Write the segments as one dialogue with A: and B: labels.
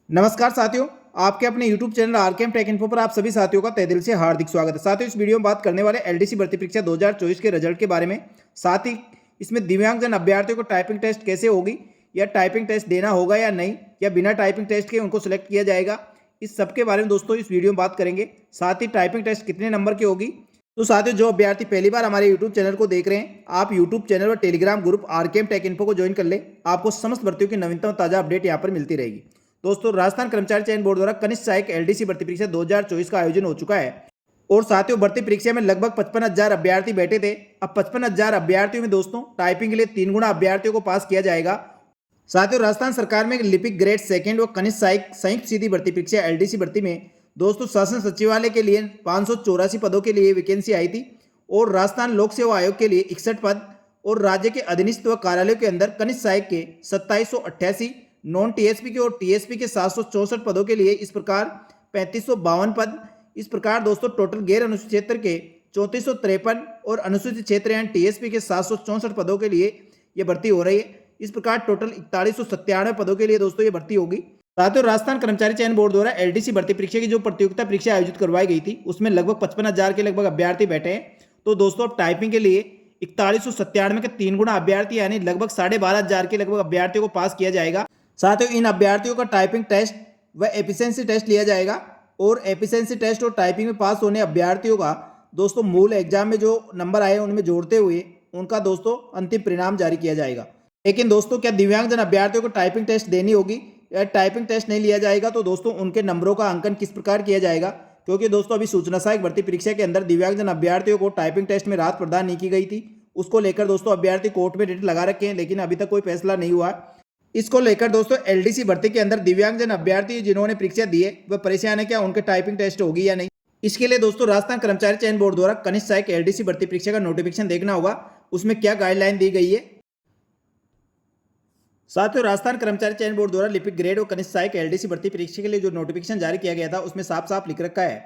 A: नमस्कार साथियों, आपके अपने YouTube channel RKM take info पर आप सभी साथियों का तहे दिल से हार्दिक स्वागत है। साथियों, इस वीडियो में बात करने वाले एलडीसी भर्ती परीक्षा 2024 के रिजल्ट के बारे में। साथ ही इसमें दिव्यांगजन अभ्यर्थियों को टाइपिंग टेस्ट कैसे होगी, या टाइपिंग टेस्ट देना होगा या नहीं, या बिना टाइपिंग टेस्ट के उनको सिलेक्ट किया जाएगा, इस सब के बारे में दोस्तों इस वीडियो में बात करेंगे। साथ ही टाइपिंग टेस्ट कितने नंबर की होगी। तो साथियों, जो अभ्यर्थी पहली बार हमारे यूट्यूब चैनल को देख रहे हैं, आप यूट्यूब चैनल और Telegram group RKM take info को ज्वाइन कर ले। आपको समस्त भर्तियों की नवीनतम ताजा अपडेट यहाँ पर मिलती रहेगी। दोस्तों, राजस्थान कर्मचारी चयन बोर्ड द्वारा कनिष्ठ सहायक एलडीसी भर्ती परीक्षा 2024 का आयोजन हो चुका है और साथियों, भर्ती परीक्षा में लगभग 55,000 अभ्यर्थी बैठे थे। अब 55,000 अभ्यर्थियों में दोस्तों टाइपिंग के लिए 3 गुना अभ्यर्थियों को पास किया जाएगा। साथियों, राजस्थान सरकार में लिपिक ग्रेड सेकंड व कनिष्ठ सहायक संयुक्त सीधी भर्ती परीक्षा एलडीसी भर्ती में दोस्तों शासन सचिवालय के लिए 584 पदों के लिए वैकेंसी आई थी और राजस्थान लोक सेवा आयोग के लिए 61 पद और राज्य के अधीनस्थ व कार्यालयों के अंदर कनिष्ठ सहायक के 2788, नॉन टीएसपी के और टीएसपी के 764 पदों के लिए इस प्रकार 3552 पद। इस प्रकार दोस्तों टोटल गैर अनुसूचित क्षेत्र के 3453 और अनुसूचित क्षेत्र यानी टीएसपी के 764 पदों के लिए ये भर्ती हो रही है। इस प्रकार टोटल 4197 पदों के लिए दोस्तों ये भर्ती होगी। साथियों, राजस्थान कर्मचारी चयन बोर्ड द्वारा एलडीसी भर्ती परीक्षा की जो प्रतियोगिता परीक्षा आयोजित करवाई गई थी, उसमें लगभग 55,000 के लगभग अभ्यर्थी बैठे हैं। तो दोस्तों, अब टाइपिंग के लिए 4197 के 3 गुना अभ्यर्थी यानी लगभग 12,500 के लगभग अभ्यर्थियों को पास किया जाएगा। साथियों, इन अभ्यर्थियों का टाइपिंग टेस्ट व एफिशिएंसी टेस्ट लिया जाएगा और एफिशिएंसी टेस्ट और टाइपिंग में पास होने अभ्यर्थियों का दोस्तों मूल एग्जाम में जो नंबर आए उनमें जोड़ते हुए उनका दोस्तों अंतिम परिणाम जारी किया जाएगा। लेकिन दोस्तों, क्या दिव्यांगजन अभ्यर्थियों को टाइपिंग टेस्ट देनी होगी या टाइपिंग टेस्ट नहीं लिया जाएगा, तो दोस्तों उनके नंबरों का अंकन किस प्रकार किया जाएगा? क्योंकि दोस्तों अभी सूचना सहायक भर्ती परीक्षा के अंदर दिव्यांगजन अभ्यर्थियों को टाइपिंग टेस्ट में राहत प्रदान नहीं की गई थी। उसको लेकर दोस्तों अभ्यर्थी कोर्ट में रिट लगा रखे हैं, लेकिन अभी तक कोई फैसला नहीं हुआ। इसको लेकर दोस्तों एलडीसी भर्ती के अंदर दिव्यांगजन अभ्यर्थी जिन्होंने परीक्षा दी है वह परेशान है, क्या उनके टाइपिंग टेस्ट होगी या नहीं। इसके लिए दोस्तों राजस्थान कर्मचारी चयन बोर्ड द्वारा कनिष्ठ सहायक एलडीसी भर्ती परीक्षा का नोटिफिकेशन देखना होगा, उसमें क्या गाइडलाइन दी गई है। साथियों, राजस्थान कर्मचारी चयन बोर्ड द्वारा लिपिक ग्रेड और कनिष्ठ सहायक एलडीसी भर्ती परीक्षा के लिए जो नोटिफिकेशन जारी किया गया था, उसमें साफ साफ लिख रखा है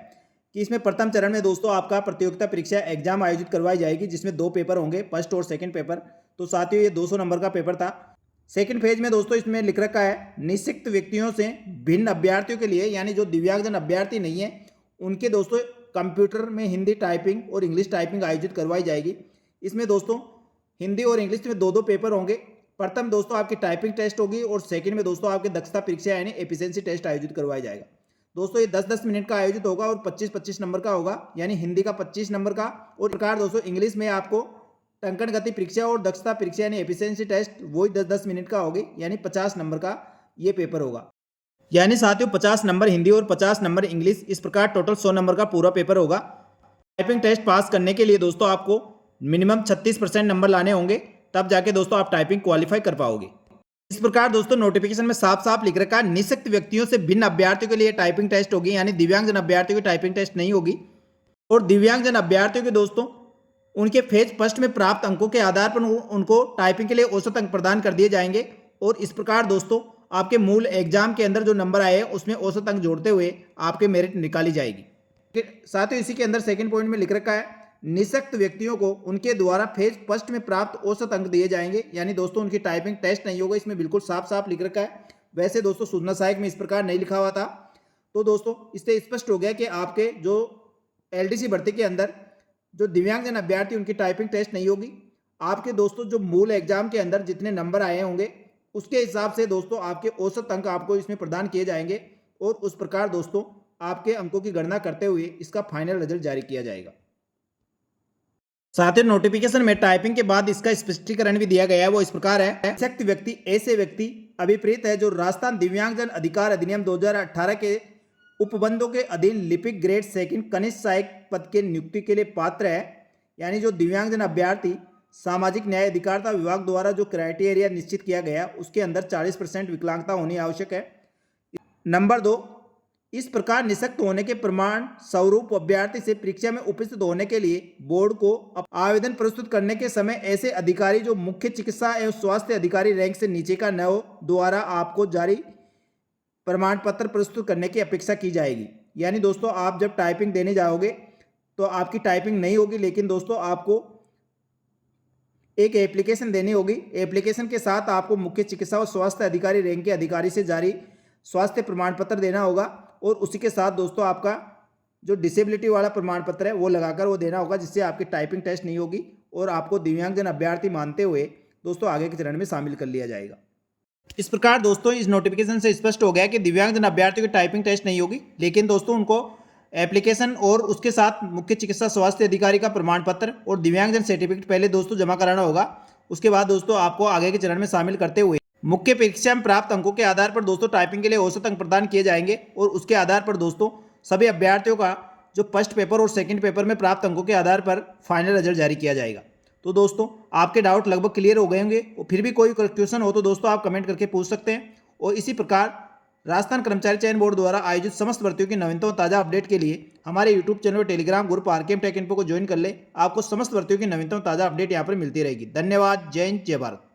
A: कि इसमें प्रथम चरण में दोस्तों आपका प्रतियोगिता परीक्षा एग्जाम आयोजित करवाई जाएगी, जिसमें 2 पेपर होंगे, फर्स्ट और सेकंड पेपर। तो साथियों, ये 200 नंबर का पेपर था। सेकंड फेज में दोस्तों इसमें लिख रखा है निःशक्त व्यक्तियों से भिन्न अभ्यर्थियों के लिए, यानी जो दिव्यांगजन अभ्यर्थी नहीं है उनके दोस्तों कंप्यूटर में हिंदी टाइपिंग और इंग्लिश टाइपिंग आयोजित करवाई जाएगी। इसमें दोस्तों हिंदी और इंग्लिश में 2-2 पेपर होंगे। प्रथम दोस्तों आपकी टाइपिंग टेस्ट होगी और सेकंड में दोस्तों आपकी दक्षता परीक्षा यानी एफिशिएंसी टेस्ट आयोजित करवाया जाएगा। दोस्तों ये 10-10 मिनट का आयोजित होगा और 25-25 नंबर का होगा, यानी हिंदी का 25 नंबर का। और प्रकार दोस्तों इंग्लिश में आपको टंकण गति परीक्षा और दक्षता परीक्षा यानी एफिशिएंसी टेस्ट वही 10-10 मिनट का होगी, यानी 50 नंबर का ये पेपर होगा। यानी साथियों 50 नंबर हिंदी और 50 नंबर इंग्लिश, इस प्रकार टोटल 100 नंबर का पूरा पेपर होगा। टाइपिंग टेस्ट पास करने के लिए दोस्तों आपको मिनिमम 36% नंबर लाने होंगे, तब जाके दोस्तों आप टाइपिंग क्वालिफाई कर पाओगे। इस प्रकार दोस्तों नोटिफिकेशन में साफ साफ लिख रखा है निःशक्त व्यक्तियों से भिन्न अभ्यर्थियों के लिए टाइपिंग टेस्ट होगी, यानी दिव्यांगजन अभ्यर्थियों की टाइपिंग टेस्ट नहीं होगी। और दिव्यांगजन अभ्यर्थियों के दोस्तों उनके फेज फर्स्ट में प्राप्त अंकों के आधार पर उनको टाइपिंग के लिए औसत अंक प्रदान कर दिए जाएंगे। और इस प्रकार दोस्तों आपके मूल एग्जाम के अंदर जो नंबर आए हैं उसमें औसत अंक जोड़ते हुए आपके मेरिट निकाली जाएगी। साथ ही इसी के अंदर सेकंड पॉइंट में लिख रखा है निःशक्त व्यक्तियों को उनके द्वारा फेज फर्स्ट में प्राप्त औसत अंक दिए जाएंगे, यानी दोस्तों उनकी टाइपिंग टेस्ट नहीं होगा। इसमें बिल्कुल साफ साफ लिख रखा है। वैसे दोस्तों सूचना सहायक में इस प्रकार नहीं लिखा हुआ था। तो दोस्तों इससे स्पष्ट हो गया कि आपके जो एलडीसी भर्ती के अंदर जो दिव्यांगजन अभ्यर्थी उनकी टाइपिंग टेस्ट नहीं होगी। आपके दोस्तों जो मूल एग्जाम के अंदर जितने नंबर आए होंगे उसके हिसाब से दोस्तों आपके औसत अंक आपको इसमें प्रदान किए जाएंगे और उस प्रकार दोस्तों आपके अंकों की गणना करते हुए इसका फाइनल रिजल्ट जारी किया जाएगा। साथ ही नोटिफिकेशन में टाइपिंग के बाद इसका स्पष्टीकरण भी दिया गया है, वो इस प्रकार है। निःशक्त व्यक्ति ऐसे व्यक्ति अभिप्रेत है जो राजस्थान दिव्यांगजन अधिकार अधिनियम 2018 के उपबंधों के अधीन लिपिक ग्रेड सेकंड कनिष्ठ सहायक पद के नियुक्ति के लिए पात्र है, यानी जो दिव्यांगजन अभ्यर्थी सामाजिक न्याय अधिकारिता विभाग द्वारा जो क्राइटेरिया निश्चित किया गया उसके अंदर 40% विकलांगता होनी आवश्यक है। नंबर 2, इस प्रकार निःशक्त होने के प्रमाण स्वरूप अभ्यर्थी से परीक्षा में उपस्थित होने के लिए बोर्ड को आवेदन प्रस्तुत करने के समय ऐसे अधिकारी जो मुख्य चिकित्सा एवं स्वास्थ्य अधिकारी रैंक से नीचे का न हो द्वारा आपको जारी प्रमाण पत्र प्रस्तुत करने की अपेक्षा की जाएगी। यानी दोस्तों आप जब टाइपिंग देने जाओगे तो आपकी टाइपिंग नहीं होगी, लेकिन दोस्तों आपको एक एप्लीकेशन देनी होगी। एप्लीकेशन के साथ आपको मुख्य चिकित्सा और स्वास्थ्य अधिकारी रैंक के अधिकारी से जारी स्वास्थ्य प्रमाण पत्र देना होगा और उसी के साथ दोस्तों आपका जो डिसेबिलिटी वाला प्रमाण पत्र है वो लगाकर वो देना होगा, जिससे आपकी टाइपिंग टेस्ट नहीं होगी और आपको दिव्यांगजन अभ्यर्थी मानते हुए दोस्तों आगे के चरण में शामिल कर लिया जाएगा। इस प्रकार दोस्तों इस नोटिफिकेशन से स्पष्ट हो गया कि दिव्यांगजन अभ्यर्थियों की टाइपिंग टेस्ट नहीं होगी, लेकिन दोस्तों उनको एप्लीकेशन और उसके साथ मुख्य चिकित्सा स्वास्थ्य अधिकारी का प्रमाण पत्र और दिव्यांगजन सर्टिफिकेट पहले दोस्तों जमा कराना होगा। उसके बाद दोस्तों आपको आगे के चरण में शामिल करते हुए मुख्य परीक्षा में प्राप्त अंकों के आधार पर दोस्तों टाइपिंग के लिए औसत अंक प्रदान किए जाएंगे और उसके आधार पर दोस्तों सभी अभ्यर्थियों का जो फर्स्ट पेपर और सेकंड पेपर में प्राप्त अंकों के आधार पर फाइनल रिजल्ट जारी किया जाएगा। तो दोस्तों आपके डाउट लगभग क्लियर हो गए होंगे और फिर भी कोई क्वेश्चन हो तो दोस्तों आप कमेंट करके पूछ सकते हैं। और इसी प्रकार राजस्थान कर्मचारी चयन बोर्ड द्वारा आयोजित समस्त भर्तियों की नवीनतम ताज़ा अपडेट के लिए हमारे यूट्यूब चैनल और Telegram group RKM take info को ज्वाइन कर ले। आपको समस्त भर्तियों की नवीनतम ताज़ा अपडेट यहाँ पर मिलती रहेगी। धन्यवाद। जय हिंद, जय भारत।